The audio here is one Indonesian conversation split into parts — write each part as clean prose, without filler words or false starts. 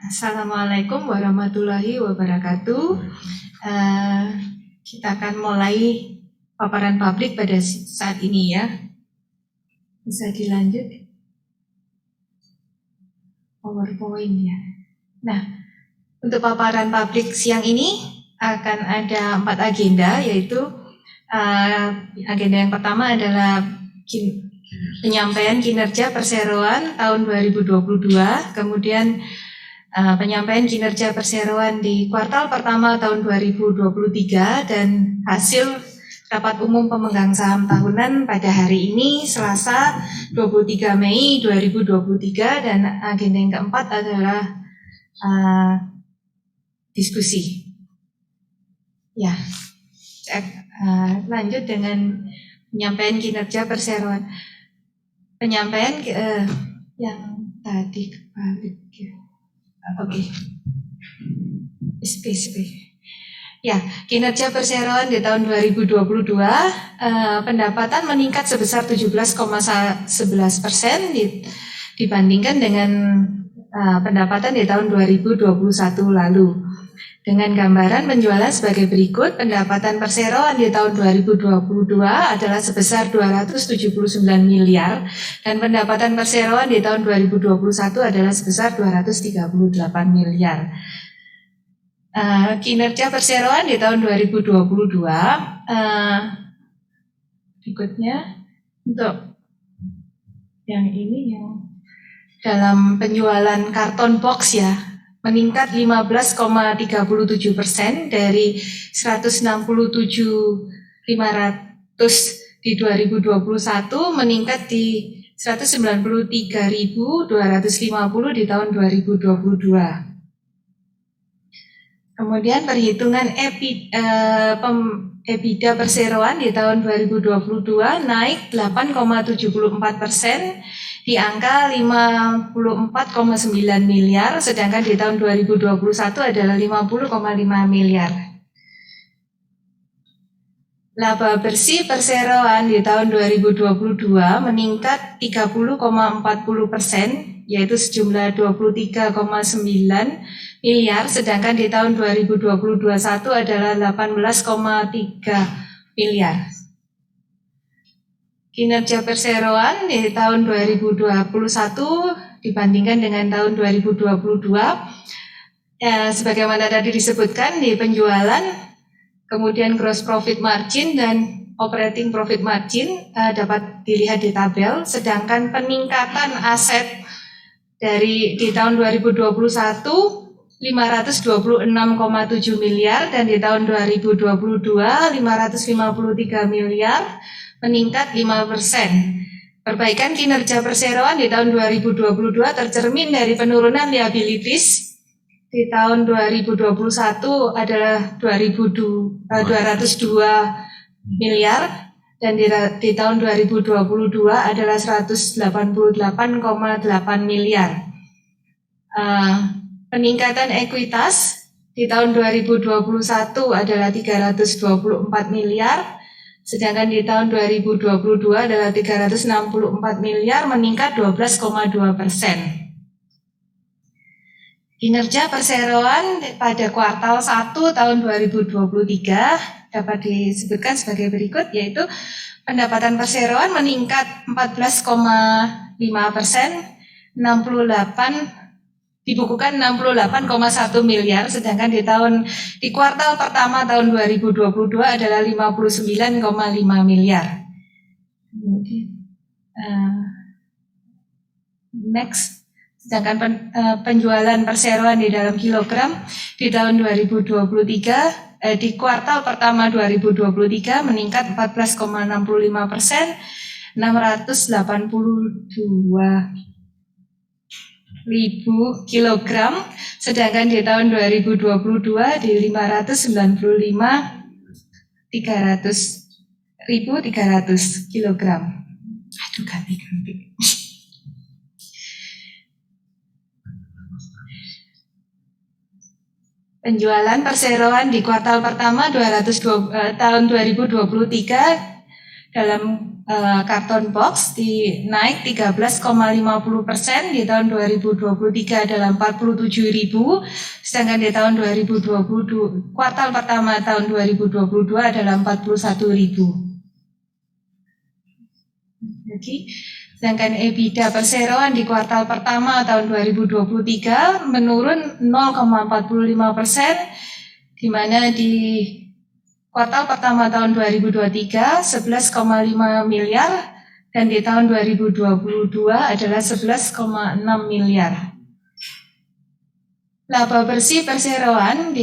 Assalamualaikum warahmatullahi wabarakatuh. Kita akan mulai paparan publik pada saat ini ya. Bisa dilanjut PowerPoint ya. Nah, untuk paparan publik siang ini akan ada 4 agenda, yaitu agenda yang pertama adalah penyampaian kinerja perseroan tahun 2022, kemudian penyampaian kinerja perseroan di kuartal pertama tahun 2023 dan hasil rapat umum pemegang saham tahunan pada hari ini Selasa 23 Mei 2023, dan agenda yang keempat adalah diskusi. Ya, lanjut dengan penyampaian kinerja perseroan. Penyampaian yang tadi kebalik ya. Oke. SP. Ya, kinerja perseroan di tahun 2022 pendapatan meningkat sebesar 17,11% dibandingkan dengan pendapatan di tahun 2021 lalu. Dengan gambaran penjualan sebagai berikut, pendapatan perseroan di tahun 2022 adalah sebesar 279 miliar dan pendapatan perseroan di tahun 2021 adalah sebesar 238 miliar. Kinerja perseroan di tahun 2022 berikutnya untuk yang ini yang dalam penjualan karton box ya, meningkat 15,37% dari 167.500 di 2021 meningkat di 193.250 di tahun 2022. Kemudian perhitungan EBITDA perseroan di tahun 2022 naik 8,74% di angka 54,9 miliar, sedangkan di tahun 2021 adalah 50,5 miliar. Laba bersih perseroan di tahun 2022 meningkat 30,40%, yaitu sejumlah 23,9 miliar, sedangkan di tahun 2021 adalah 18,3 miliar. Kinerja perseroan di tahun 2021 dibandingkan dengan tahun 2022, sebagaimana tadi disebutkan di penjualan, kemudian gross profit margin dan operating profit margin dapat dilihat di tabel, sedangkan peningkatan aset di tahun 2021 526,7 miliar dan di tahun 2022 553 miliar, meningkat 5%. Perbaikan kinerja perseroan di tahun 2022 tercermin dari penurunan liabilities. Di tahun 2021 adalah 202 miliar dan di tahun 2022 adalah 188,8 miliar. Peningkatan ekuitas di tahun 2021 adalah 324 miliar, sedangkan di tahun 2022 adalah 364 miliar, meningkat 12,2%. Kinerja perseroan pada kuartal 1 tahun 2023 dapat disebutkan sebagai berikut, yaitu pendapatan perseroan meningkat 14,5%, dibukukan 68,1 miliar, sedangkan di kuartal pertama tahun 2022 adalah 59,5 miliar. Next, sedangkan penjualan perseroan di dalam kilogram di tahun 2023 di kuartal pertama 2023 meningkat 14,65%, 682.000 kilogram, sedangkan di tahun 2022 di 595.300 kilogram. Aduh, ganti. Penjualan perseroan di kuartal pertama tahun 2023 dalam karton box naik 13,50%, di tahun 2023 adalah 47.000, sedangkan di tahun 2022 kuartal pertama tahun 2022 adalah 41.000. Sedangkan EBITDA perseroan di kuartal pertama tahun 2023 menurun 0,45%, di mana di kuartal pertama tahun 2023 11,5 miliar dan di tahun 2022 adalah 11,6 miliar. Laba bersih perseroan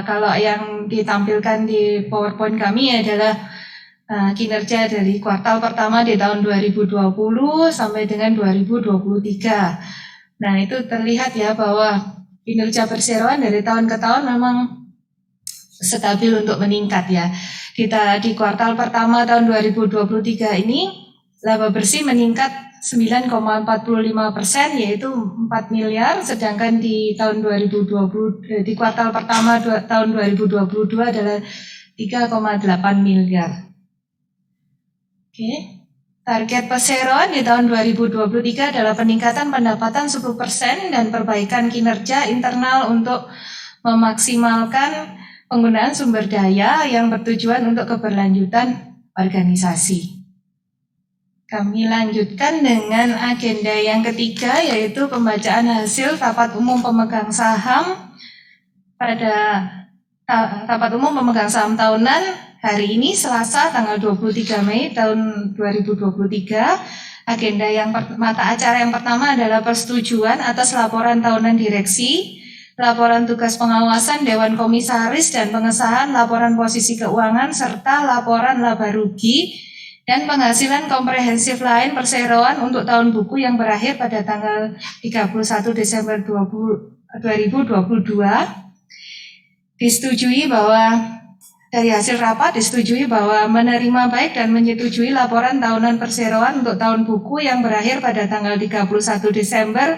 kalau yang ditampilkan di PowerPoint kami adalah kinerja dari kuartal pertama di tahun 2020 sampai dengan 2023. Nah, itu terlihat ya bahwa kinerja perseroan dari tahun ke tahun memang stabil untuk meningkat ya. Di kuartal pertama tahun 2023 ini laba bersih meningkat 9,45%, yaitu 4 miliar, sedangkan di tahun 2020 di kuartal pertama tahun 2022 adalah 3,8 miliar. Target perseroan di tahun 2023 adalah peningkatan pendapatan 10% dan perbaikan kinerja internal untuk memaksimalkan penggunaan sumber daya yang bertujuan untuk keberlanjutan organisasi. Kami lanjutkan dengan agenda yang ketiga, yaitu pembacaan hasil rapat umum pemegang saham pada rapat umum pemegang saham tahunan hari ini Selasa tanggal 23 Mei tahun 2023. Agenda mata acara yang pertama adalah persetujuan atas laporan tahunan direksi, laporan tugas pengawasan Dewan Komisaris dan pengesahan laporan posisi keuangan serta laporan laba rugi dan penghasilan komprehensif lain perseroan untuk tahun buku yang berakhir pada tanggal 31 Desember 2022. Dari hasil rapat disetujui bahwa menerima baik dan menyetujui laporan tahunan perseroan untuk tahun buku yang berakhir pada tanggal 31 Desember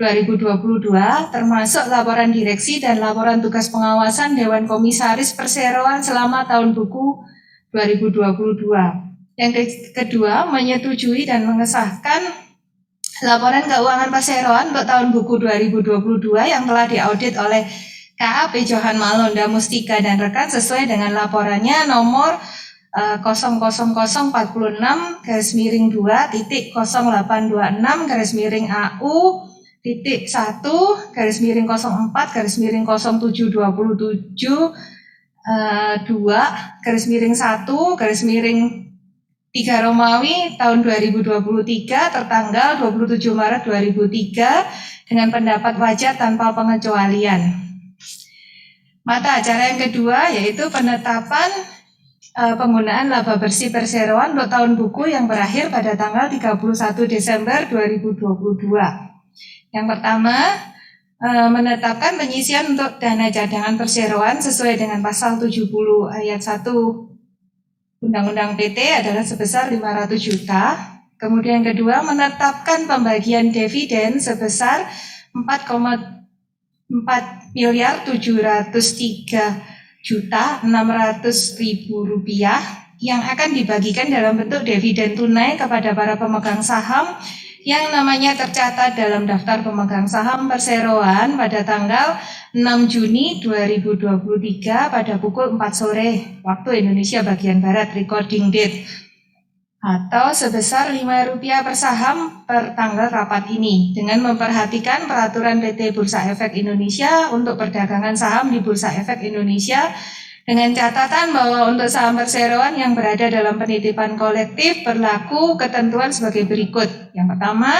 2022, termasuk laporan direksi dan laporan tugas pengawasan Dewan Komisaris Perseroan selama tahun buku 2022. Yang kedua, menyetujui dan mengesahkan laporan keuangan perseroan untuk tahun buku 2022 yang telah diaudit oleh KAP Johan Malonda Mustika dan rekan sesuai dengan laporannya nomor 0,021.00-AU-01-AU-1-2-1-3 Romawi tahun 2023 tertanggal 27 Maret 2003 dengan pendapat wajar tanpa pengecualian. Mata acara yang kedua yaitu penetapan penggunaan laba bersih perseroan untuk tahun buku yang berakhir pada tanggal 31 Desember 2022. Yang pertama, menetapkan penyisian untuk dana cadangan perseroan sesuai dengan pasal 70 ayat 1 Undang-Undang PT adalah sebesar 500 juta. Kemudian yang kedua, menetapkan pembagian dividen sebesar 4,703.600.000 rupiah yang akan dibagikan dalam bentuk dividen tunai kepada para pemegang saham yang namanya tercatat dalam daftar pemegang saham perseroan pada tanggal 6 Juni 2023 pada pukul 4 sore waktu Indonesia bagian Barat recording date, atau sebesar Rp5 per saham per tanggal rapat ini, dengan memperhatikan peraturan PT Bursa Efek Indonesia untuk perdagangan saham di Bursa Efek Indonesia, dengan catatan bahwa untuk saham perseroan yang berada dalam penitipan kolektif berlaku ketentuan sebagai berikut. Yang pertama,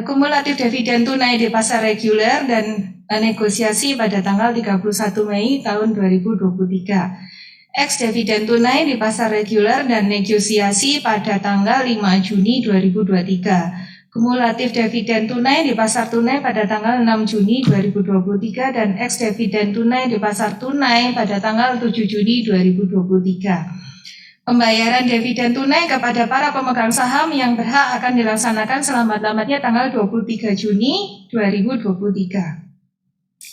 kumulatif dividen tunai di pasar reguler dan negosiasi pada tanggal 31 Mei tahun 2023. Ex dividen tunai di pasar reguler dan negosiasi pada tanggal 5 Juni 2023. Kumulatif dividen tunai di pasar tunai pada tanggal 6 Juni 2023 dan ex dividen tunai di pasar tunai pada tanggal 7 Juni 2023. Pembayaran dividen tunai kepada para pemegang saham yang berhak akan dilaksanakan selamat-lambatnya tanggal 23 Juni 2023.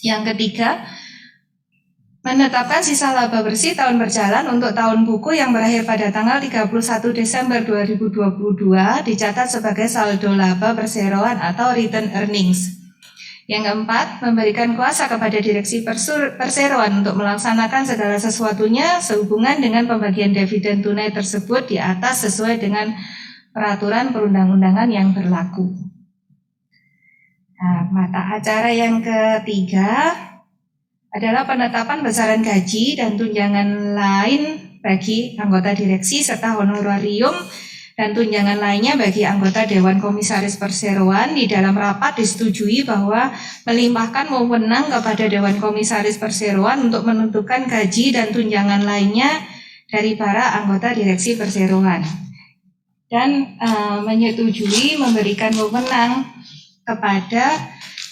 Yang ketiga, menetapkan sisa laba bersih tahun berjalan untuk tahun buku yang berakhir pada tanggal 31 Desember 2022 dicatat sebagai saldo laba perseroan atau return earnings. Yang keempat, memberikan kuasa kepada Direksi Perseroan untuk melaksanakan segala sesuatunya sehubungan dengan pembagian dividen tunai tersebut di atas sesuai dengan peraturan perundang-undangan yang berlaku. Nah, mata acara yang ketiga adalah penetapan besaran gaji dan tunjangan lain bagi anggota direksi serta honorarium dan tunjangan lainnya bagi anggota Dewan Komisaris Perseroan. Di dalam rapat disetujui bahwa melimpahkan wewenang kepada Dewan Komisaris Perseroan untuk menentukan gaji dan tunjangan lainnya dari para anggota direksi Perseroan. Dan menyetujui memberikan wewenang kepada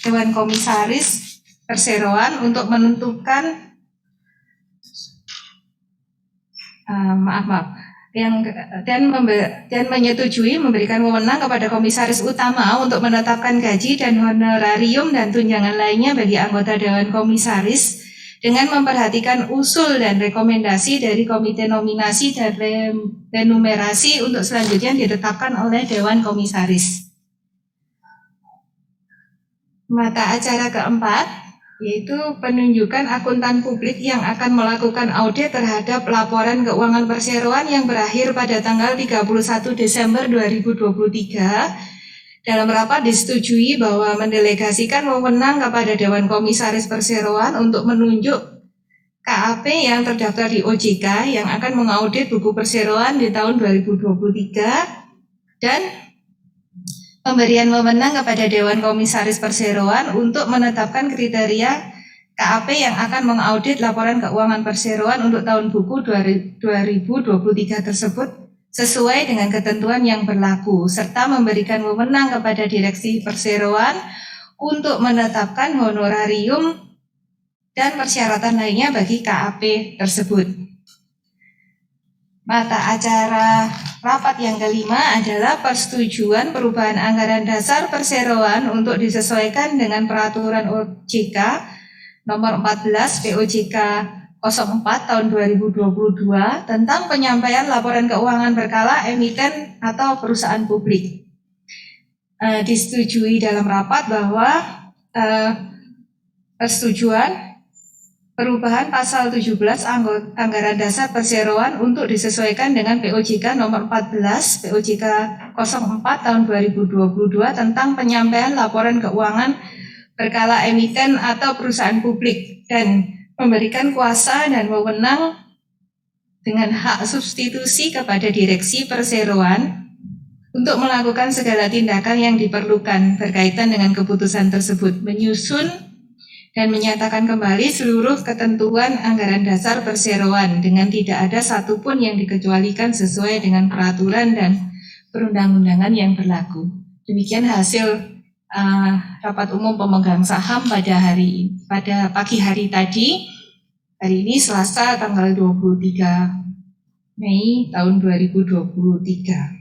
Dewan Komisaris Perseroan untuk menentukan dan menyetujui memberikan wewenang kepada komisaris utama untuk menetapkan gaji dan honorarium dan tunjangan lainnya bagi anggota Dewan Komisaris dengan memperhatikan usul dan rekomendasi dari Komite Nominasi dan Remunerasi untuk selanjutnya ditetapkan oleh Dewan Komisaris. Mata acara keempat yaitu penunjukan akuntan publik yang akan melakukan audit terhadap laporan keuangan perseroan yang berakhir pada tanggal 31 Desember 2023. Dalam rapat disetujui bahwa mendelegasikan wewenang kepada Dewan Komisaris Perseroan untuk menunjuk KAP yang terdaftar di OJK yang akan mengaudit buku perseroan di tahun 2023 dan pemberian wewenang kepada Dewan Komisaris Perseroan untuk menetapkan kriteria KAP yang akan mengaudit laporan keuangan perseroan untuk tahun buku 2023 tersebut sesuai dengan ketentuan yang berlaku, serta memberikan wewenang kepada Direksi Perseroan untuk menetapkan honorarium dan persyaratan lainnya bagi KAP tersebut. Mata acara rapat yang kelima adalah persetujuan perubahan anggaran dasar perseroan untuk disesuaikan dengan peraturan OJK nomor 14 POJK 04 tahun 2022 tentang penyampaian laporan keuangan berkala emiten atau perusahaan publik. Disetujui dalam rapat bahwa persetujuan perubahan pasal 17 anggaran dasar perseroan untuk disesuaikan dengan POJK nomor 14 POJK 04 tahun 2022 tentang penyampaian laporan keuangan berkala emiten atau perusahaan publik dan memberikan kuasa dan wewenang dengan hak substitusi kepada Direksi Perseroan untuk melakukan segala tindakan yang diperlukan berkaitan dengan keputusan tersebut, menyusun dan menyatakan kembali seluruh ketentuan anggaran dasar perseroan dengan tidak ada satupun yang dikecualikan sesuai dengan peraturan dan perundang-undangan yang berlaku. Demikian hasil rapat umum pemegang saham pada pagi hari tadi. Hari ini Selasa tanggal 23 Mei tahun 2023.